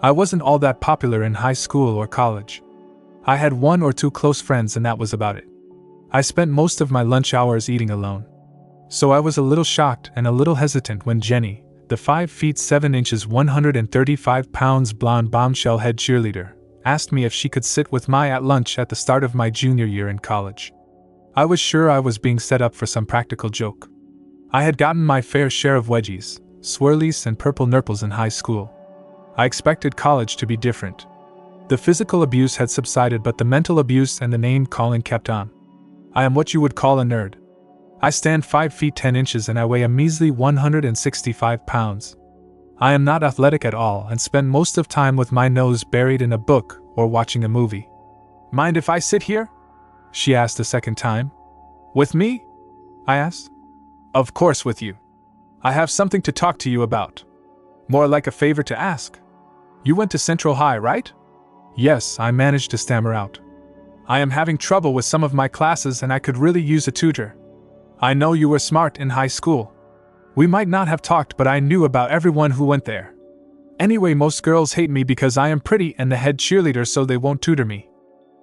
I wasn't all that popular in high school or college. I had 1 or 2 close friends and that was about it. I spent most of my lunch hours eating alone. So I was a little shocked and a little hesitant when Jenny, the 5 feet 7 inches 135 pounds blonde bombshell head cheerleader, asked me if she could sit with me at lunch at the start of my junior year in college. I was sure I was being set up for some practical joke. I had gotten my fair share of wedgies, swirlies and purple nurples in high school. I expected college to be different. The physical abuse had subsided but the mental abuse and the name-calling kept on. I am what you would call a nerd. I stand 5 feet 10 inches and I weigh a measly 165 pounds. I am not athletic at all and spend most of time with my nose buried in a book or watching a movie. Mind if I sit here? She asked a second time. With me? I asked. Of course with you. I have something to talk to you about. More like a favor to ask. You went to Central High, right? Yes, I managed to stammer out. I am having trouble with some of my classes and I could really use a tutor. I know you were smart in high school. We might not have talked but I knew about everyone who went there. Anyway, most girls hate me because I am pretty and the head cheerleader so they won't tutor me.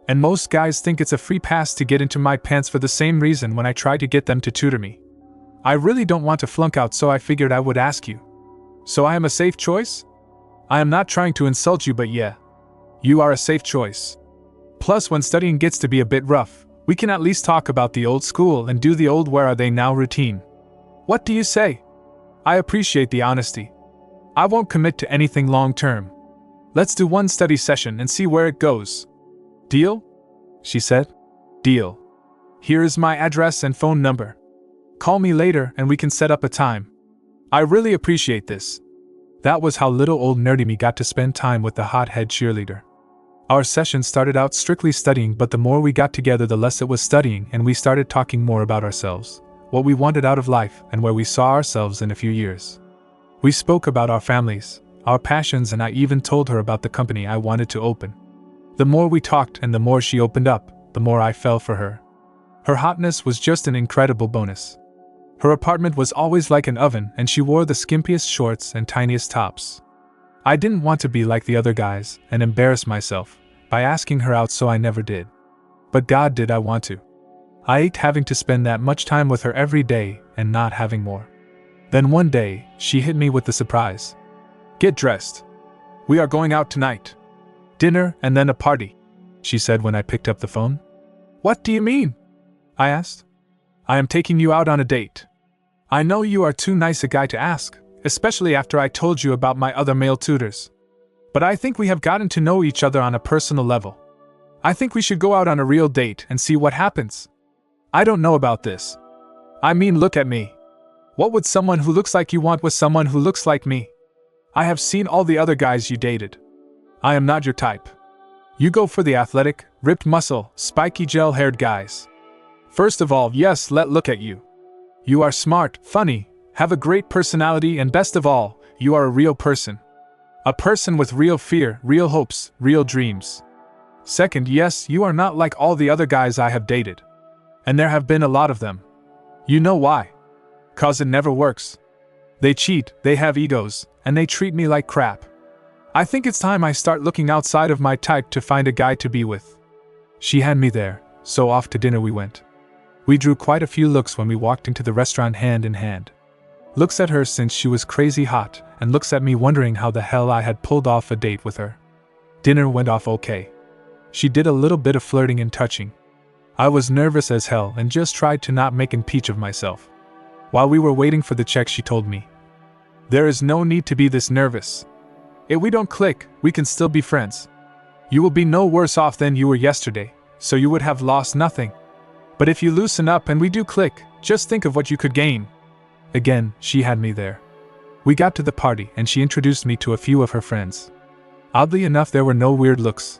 And most guys think it's a free pass to get into my pants for the same reason when I try to get them to tutor me. I really don't want to flunk out so I figured I would ask you. So I am a safe choice? I am not trying to insult you but yeah. You are a safe choice. Plus when studying gets to be a bit rough, we can at least talk about the old school and do the old where are they now routine. What do you say? I appreciate the honesty. I won't commit to anything long term. Let's do one study session and see where it goes. Deal? She said. Deal. Here is my address and phone number. Call me later and we can set up a time. I really appreciate this. That was how little old nerdy me got to spend time with the hot head cheerleader. Our session started out strictly studying, but the more we got together the less it was studying and we started talking more about ourselves, what we wanted out of life and where we saw ourselves in a few years. We spoke about our families, our passions, and I even told her about the company I wanted to open. The more we talked and the more she opened up, the more I fell for her. Her hotness was just an incredible bonus. Her apartment was always like an oven and she wore the skimpiest shorts and tiniest tops. I didn't want to be like the other guys and embarrass myself by asking her out, so I never did. But God, did I want to. I ached having to spend that much time with her every day and not having more. Then one day, she hit me with the surprise. Get dressed. We are going out tonight. Dinner and then a party, she said when I picked up the phone. What do you mean? I asked. I am taking you out on a date. I know you are too nice a guy to ask, especially after I told you about my other male tutors. But I think we have gotten to know each other on a personal level. I think we should go out on a real date and see what happens. I don't know about this. I mean, look at me. What would someone who looks like you want with someone who looks like me? I have seen all the other guys you dated. I am not your type. You go for the athletic, ripped muscle, spiky gel-haired guys. First of all, yes, look at you. You are smart, funny, have a great personality, and best of all, you are a real person. A person with real fear, real hopes, real dreams. Second, yes, you are not like all the other guys I have dated. And there have been a lot of them. You know why? 'Cause it never works. They cheat, they have egos, and they treat me like crap. I think it's time I start looking outside of my type to find a guy to be with. She had me there, so off to dinner we went. We drew quite a few looks when we walked into the restaurant hand in hand. Looks at her since she was crazy hot, and looks at me wondering how the hell I had pulled off a date with her. Dinner went off okay. She did a little bit of flirting and touching. I was nervous as hell and just tried to not make an peach of myself. While we were waiting for the check, she told me, "There is no need to be this nervous. If we don't click, we can still be friends. You will be no worse off than you were yesterday, so you would have lost nothing. But if you loosen up and we do click, just think of what you could gain." Again, she had me there. We got to the party and she introduced me to a few of her friends. Oddly enough, there were no weird looks,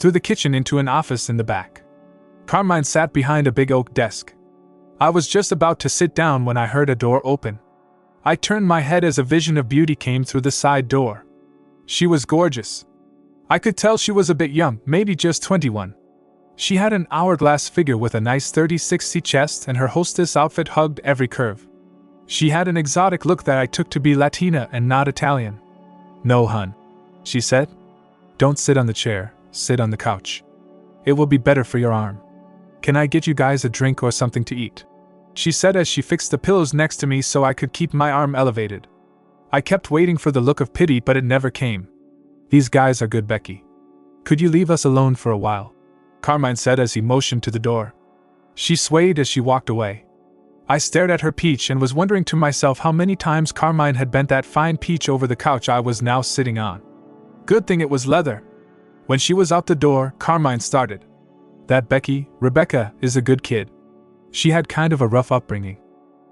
through the kitchen into an office in the back. Carmine sat behind a big oak desk. I was just about to sit down when I heard a door open. I turned my head as a vision of beauty came through the side door. She was gorgeous. I could tell she was a bit young, maybe just 21. She had an hourglass figure with a nice 30-60 chest, and her hostess outfit hugged every curve. She had an exotic look that I took to be Latina and not Italian. "No, hun," she said. "Don't sit on the chair, sit on the couch. It will be better for your arm. Can I get you guys a drink or something to eat?" she said as she fixed the pillows next to me so I could keep my arm elevated. I kept waiting for the look of pity, but it never came. "These guys are good, Becky. Could you leave us alone for a while?" Carmine said as he motioned to the door. She swayed as she walked away. I stared at her peach and was wondering to myself how many times Carmine had bent that fine peach over the couch I was now sitting on. Good thing it was leather. When she was out the door, Carmine started. "That Rebecca, is a good kid. She had kind of a rough upbringing.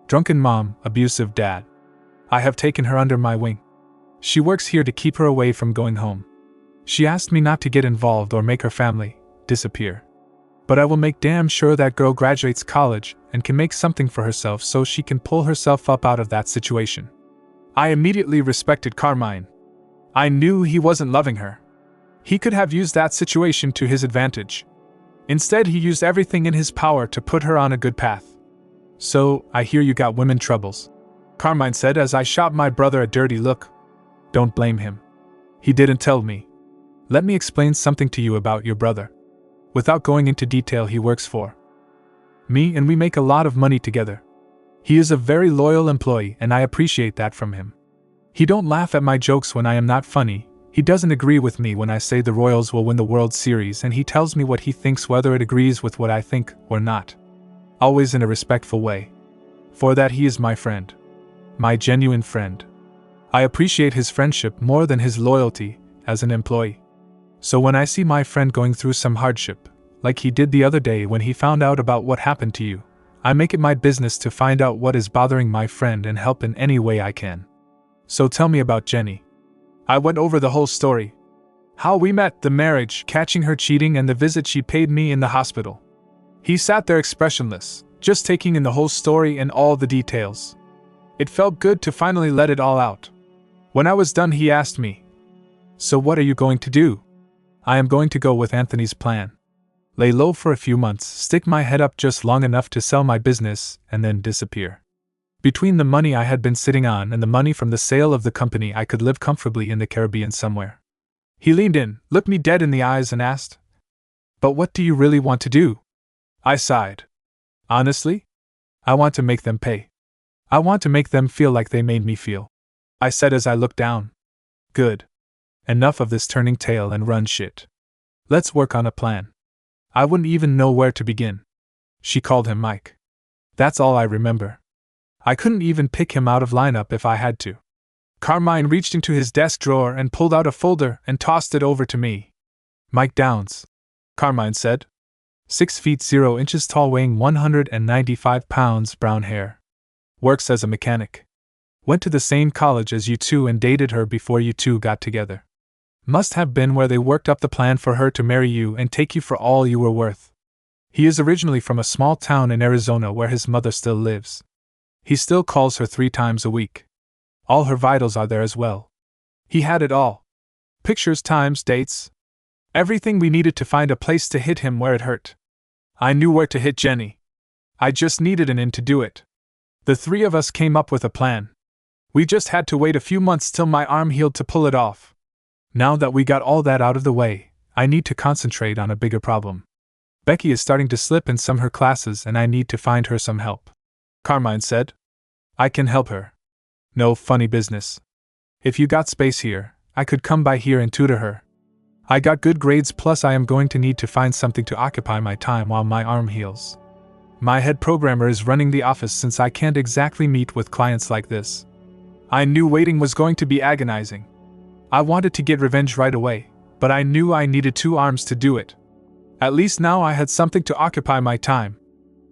Drunken mom, abusive dad. I have taken her under my wing. She works here to keep her away from going home. She asked me not to get involved or make her family disappear. But I will make damn sure that girl graduates college and can make something for herself so she can pull herself up out of that situation." I immediately respected Carmine. I knew he wasn't loving her. He could have used that situation to his advantage. Instead, he used everything in his power to put her on a good path. "So, I hear you got women troubles," Carmine said as I shot my brother a dirty look. "Don't blame him. He didn't tell me. Let me explain something to you about your brother. Without going into detail, he works for me and we make a lot of money together. He is a very loyal employee and I appreciate that from him. He don't laugh at my jokes when I am not funny. He doesn't agree with me when I say the Royals will win the World Series, and he tells me what he thinks whether it agrees with what I think or not. Always in a respectful way. For that he is my friend. My genuine friend. I appreciate his friendship more than his loyalty as an employee. So when I see my friend going through some hardship, like he did the other day when he found out about what happened to you, I make it my business to find out what is bothering my friend and help in any way I can. So tell me about Jenny." I went over the whole story. How we met, the marriage, catching her cheating, and the visit she paid me in the hospital. He sat there expressionless, just taking in the whole story and all the details. It felt good to finally let it all out. When I was done, he asked me, "So what are you going to do?" "I am going to go with Anthony's plan. Lay low for a few months, stick my head up just long enough to sell my business, and then disappear. Between the money I had been sitting on and the money from the sale of the company, I could live comfortably in the Caribbean somewhere." He leaned in, looked me dead in the eyes and asked, "But what do you really want to do?" I sighed. "Honestly? I want to make them pay. I want to make them feel like they made me feel," I said as I looked down. "Good. Enough of this turning tail and run shit. Let's work on a plan." I wouldn't even know where to begin. She called him Mike. That's all I remember. I couldn't even pick him out of lineup if I had to. Carmine reached into his desk drawer and pulled out a folder and tossed it over to me. "Mike Downs," Carmine said. 6 feet 0 inches tall, weighing 195 pounds, brown hair. Works as a mechanic. Went to the same college as you two and dated her before you two got together. Must have been where they worked up the plan for her to marry you and take you for all you were worth. He is originally from a small town in Arizona where his mother still lives. He still calls her 3 times a week. All her vitals are there as well. He had it all. Pictures, times, dates. Everything we needed to find a place to hit him where it hurt. I knew where to hit Jenny. I just needed an in to do it. The 3 of us came up with a plan. We just had to wait a few months till my arm healed to pull it off. Now that we got all that out of the way, I need to concentrate on a bigger problem. Becky is starting to slip in some of her classes and I need to find her some help. Carmine said. "I can help her. No funny business. If you got space here, I could come by here and tutor her. I got good grades, plus I am going to need to find something to occupy my time while my arm heals. My head programmer is running the office since I can't exactly meet with clients like this." I knew waiting was going to be agonizing. I wanted to get revenge right away, but I knew I needed 2 arms to do it. At least now I had something to occupy my time.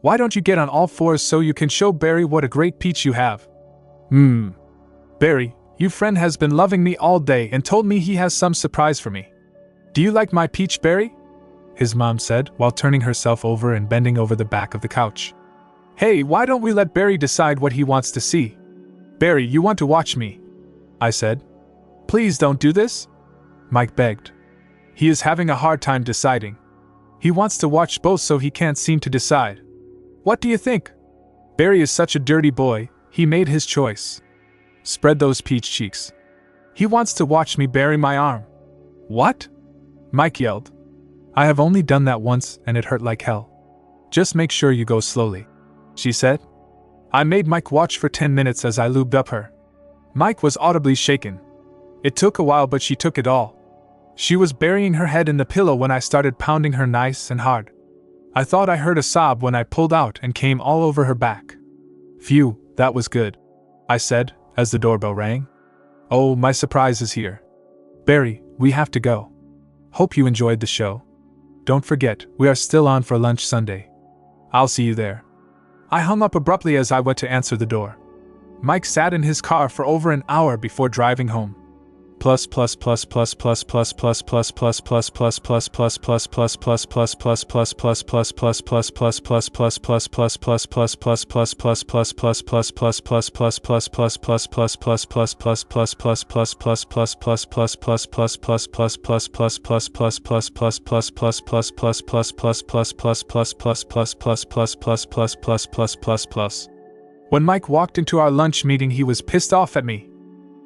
Why don't you get on all fours so you can show Barry what a great peach you have? Barry, your friend has been loving me all day and told me he has some surprise for me. Do you like my peach, Barry? His mom said, while turning herself over and bending over the back of the couch. Hey, why don't we let Barry decide what he wants to see? Barry, you want to watch me? I said. Please don't do this, Mike begged. He is having a hard time deciding. He wants to watch both so he can't seem to decide. What do you think? Barry is such a dirty boy, he made his choice. Spread those peach cheeks. He wants to watch me bury my arm. What? Mike yelled. I have only done that once and it hurt like hell. Just make sure you go slowly, she said. I made Mike watch for 10 minutes as I lubed up her. Mike was audibly shaken. It took a while, but she took it all. She was burying her head in the pillow when I started pounding her nice and hard. I thought I heard a sob when I pulled out and came all over her back. Phew, that was good, I said, as the doorbell rang. Oh, my surprise is here. Barry, we have to go. Hope you enjoyed the show. Don't forget, we are still on for lunch Sunday. I'll see you there. I hung up abruptly as I went to answer the door. Mike sat in his car for over an hour before driving home. When Mike walked into our lunch meeting, he was pissed off at me.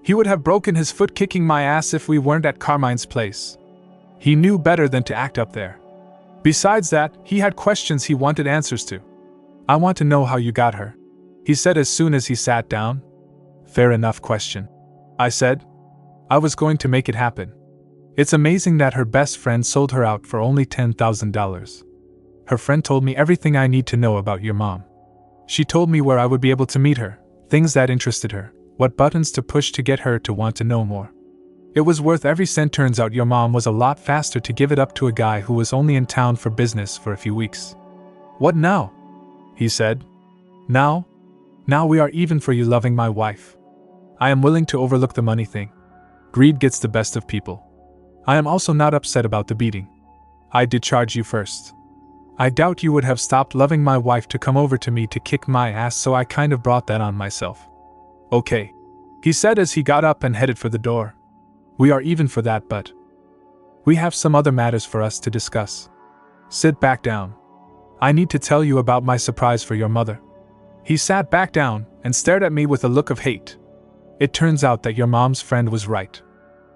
He would have broken his foot kicking my ass if we weren't at Carmine's place. He knew better than to act up there. Besides that, he had questions he wanted answers to. I want to know how you got her, he said as soon as he sat down. Fair enough question, I said. I was going to make it happen. It's amazing that her best friend sold her out for only $10,000. Her friend told me everything I need to know about your mom. She told me where I would be able to meet her, things that interested her, what buttons to push to get her to want to know more. It was worth every cent. Turns out your mom was a lot faster to give it up to a guy who was only in town for business for a few weeks. What now? He said. Now? Now we are even for you loving my wife. I am willing to overlook the money thing. Greed gets the best of people. I am also not upset about the beating. I did charge you first. I doubt you would have stopped loving my wife to come over to me to kick my ass, so I kind of brought that on myself. Okay, he said as he got up and headed for the door. We are even for that, but we have some other matters for us to discuss. Sit back down. I need to tell you about my surprise for your mother. He sat back down and stared at me with a look of hate. It turns out that your mom's friend was right.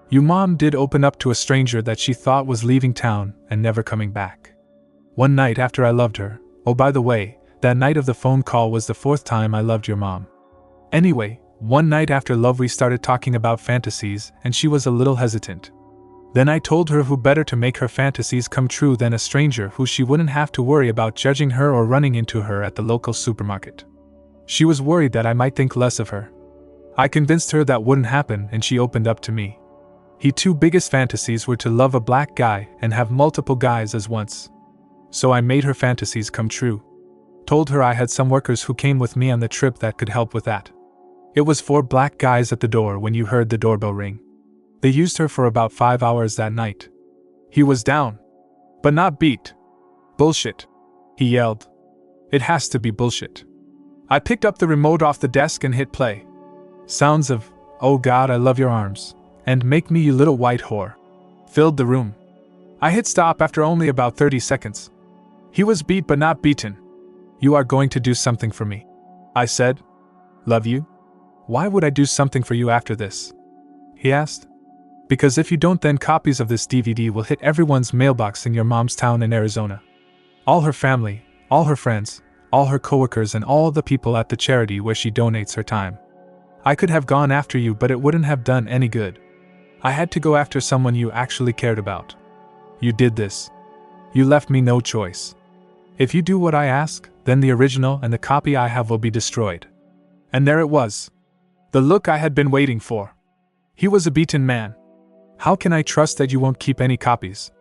Your mom did open up to a stranger that she thought was leaving town and never coming back. One night after I loved her, oh by the way, that night of the phone call was the 4th time I loved your mom. Anyway, one night after love we started talking about fantasies and she was a little hesitant. Then I told her who better to make her fantasies come true than a stranger who she wouldn't have to worry about judging her or running into her at the local supermarket. She was worried that I might think less of her. I convinced her that wouldn't happen and she opened up to me. Her two biggest fantasies were to love a black guy and have multiple guys as once. So I made her fantasies come true. Told her I had some workers who came with me on the trip that could help with that. It was 4 black guys at the door when you heard the doorbell ring. They used her for about 5 hours that night. He was down, but not beat. Bullshit, he yelled. It has to be bullshit. I picked up the remote off the desk and hit play. Sounds of, "Oh God, I love your arms," and "Make me you little white whore," filled the room. I hit stop after only about 30 seconds. He was beat but not beaten. You are going to do something for me, I said. Love you? Why would I do something for you after this? He asked. Because if you don't, then copies of this DVD will hit everyone's mailbox in your mom's town in Arizona. All her family, all her friends, all her coworkers, and all the people at the charity where she donates her time. I could have gone after you, but it wouldn't have done any good. I had to go after someone you actually cared about. You did this. You left me no choice. If you do what I ask, then the original and the copy I have will be destroyed. And there it was. The look I had been waiting for. He was a beaten man. How can I trust that you won't keep any copies?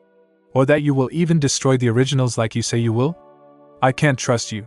Or that you will even destroy the originals like you say you will? I can't trust you.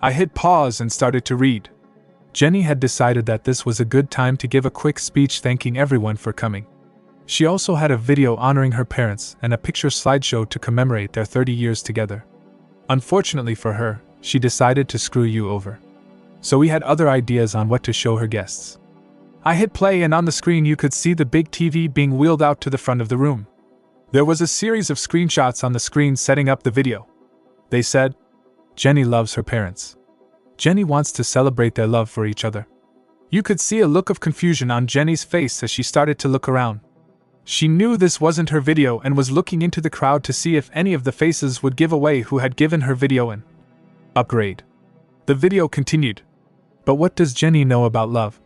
I hit pause and started to read. Jenny had decided that this was a good time to give a quick speech thanking everyone for coming. She also had a video honoring her parents and a picture slideshow to commemorate their 30 years together. Unfortunately for her, she decided to screw you over. So we had other ideas on what to show her guests. I hit play and on the screen you could see the big TV being wheeled out to the front of the room. There was a series of screenshots on the screen setting up the video. They said, "Jenny loves her parents. Jenny wants to celebrate their love for each other." You could see a look of confusion on Jenny's face as she started to look around. She knew this wasn't her video and was looking into the crowd to see if any of the faces would give away who had given her video an upgrade. The video continued. But what does Jenny know about love?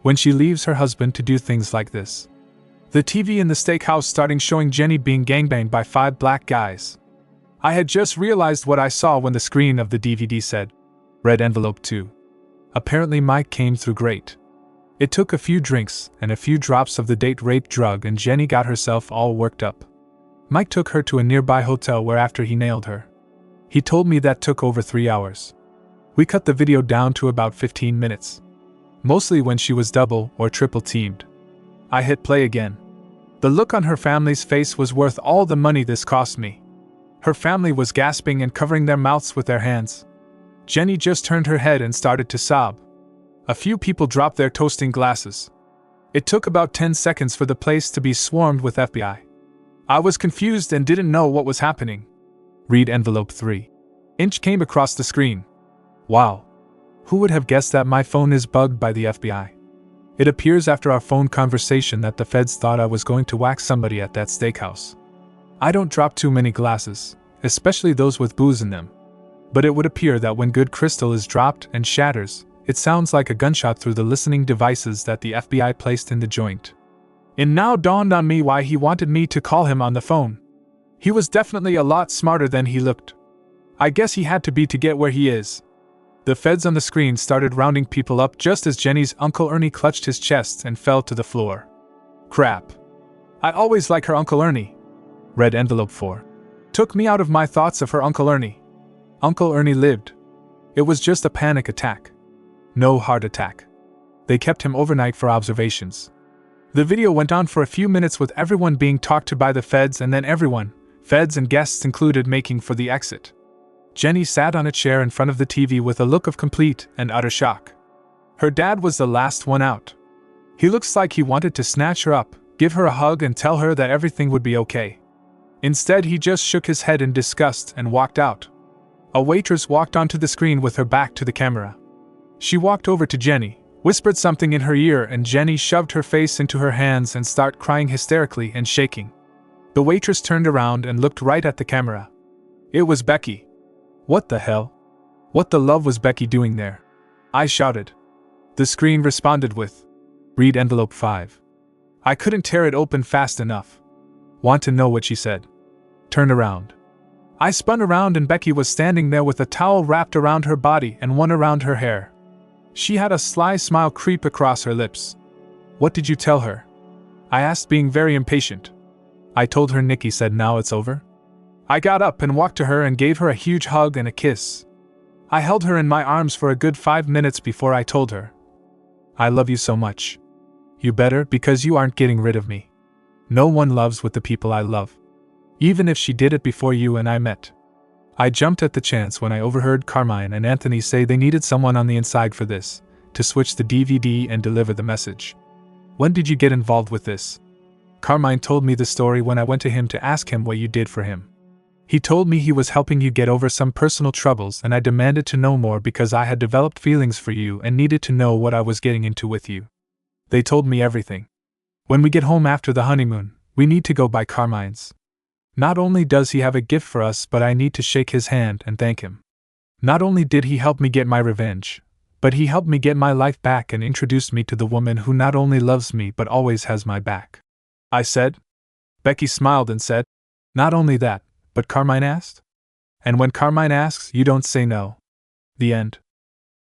When she leaves her husband to do things like this. The TV in the steakhouse starting showing Jenny being gangbanged by 5 black guys. I had just realized what I saw when the screen of the DVD said, "Red envelope 2." Apparently Mike came through great. It took a few drinks and a few drops of the date rape drug and Jenny got herself all worked up. Mike took her to a nearby hotel where after he nailed her. He told me that took over 3 hours. We cut the video down to about 15 minutes. Mostly when she was double or triple teamed. I hit play again. The look on her family's face was worth all the money this cost me. Her family was gasping and covering their mouths with their hands. Jenny just turned her head and started to sob. A few people dropped their toasting glasses. It took about 10 seconds for the place to be swarmed with FBI. I was confused and didn't know what was happening. Read envelope 3. Inch came across the screen. Wow. Who would have guessed that my phone is bugged by the FBI? It appears after our phone conversation that the feds thought I was going to whack somebody at that steakhouse. I don't drop too many glasses, especially those with booze in them. But it would appear that when good crystal is dropped and shatters, it sounds like a gunshot through the listening devices that the FBI placed in the joint. It now dawned on me why he wanted me to call him on the phone. He was definitely a lot smarter than he looked. I guess he had to be to get where he is. The feds on the screen started rounding people up just as Jenny's Uncle Ernie clutched his chest and fell to the floor. Crap. I always like her Uncle Ernie. Read envelope 4. Took me out of my thoughts of her Uncle Ernie. Uncle Ernie lived. It was just a panic attack. No heart attack. They kept him overnight for observations. The video went on for a few minutes with everyone being talked to by the feds and then everyone, feds and guests included, making for the exit. Jenny sat on a chair in front of the TV with a look of complete and utter shock. Her dad was the last one out. He looks like he wanted to snatch her up, give her a hug and tell her that everything would be okay. Instead he just shook his head in disgust and walked out. A waitress walked onto the screen with her back to the camera. She walked over to Jenny, whispered something in her ear and Jenny shoved her face into her hands and started crying hysterically and shaking. The waitress turned around and looked right at the camera. It was Becky. What the hell? What the love was Becky doing there? I shouted. The screen responded with, "Read envelope 5." I couldn't tear it open fast enough. Want to know what she said? Turn around. I spun around and Becky was standing there with a towel wrapped around her body and one around her hair. She had a sly smile creep across her lips. What did you tell her? I asked, being very impatient. I told her Nikki said now it's over. I got up and walked to her and gave her a huge hug and a kiss. I held her in my arms for a good 5 minutes before I told her, "I love you so much. You better, because you aren't getting rid of me. No one loves with the people I love. Even if she did it before you and I met." I jumped at the chance when I overheard Carmine and Anthony say they needed someone on the inside for this, to switch the DVD and deliver the message. When did you get involved with this? Carmine told me the story when I went to him to ask him what you did for him. He told me he was helping you get over some personal troubles and I demanded to know more because I had developed feelings for you and needed to know what I was getting into with you. They told me everything. When we get home after the honeymoon, we need to go by Carmine's. Not only does he have a gift for us, but I need to shake his hand and thank him. Not only did he help me get my revenge, but he helped me get my life back and introduced me to the woman who not only loves me but always has my back. I said. Becky smiled and said, "Not only that, but Carmine asked?" And when Carmine asks, you don't say no. The end.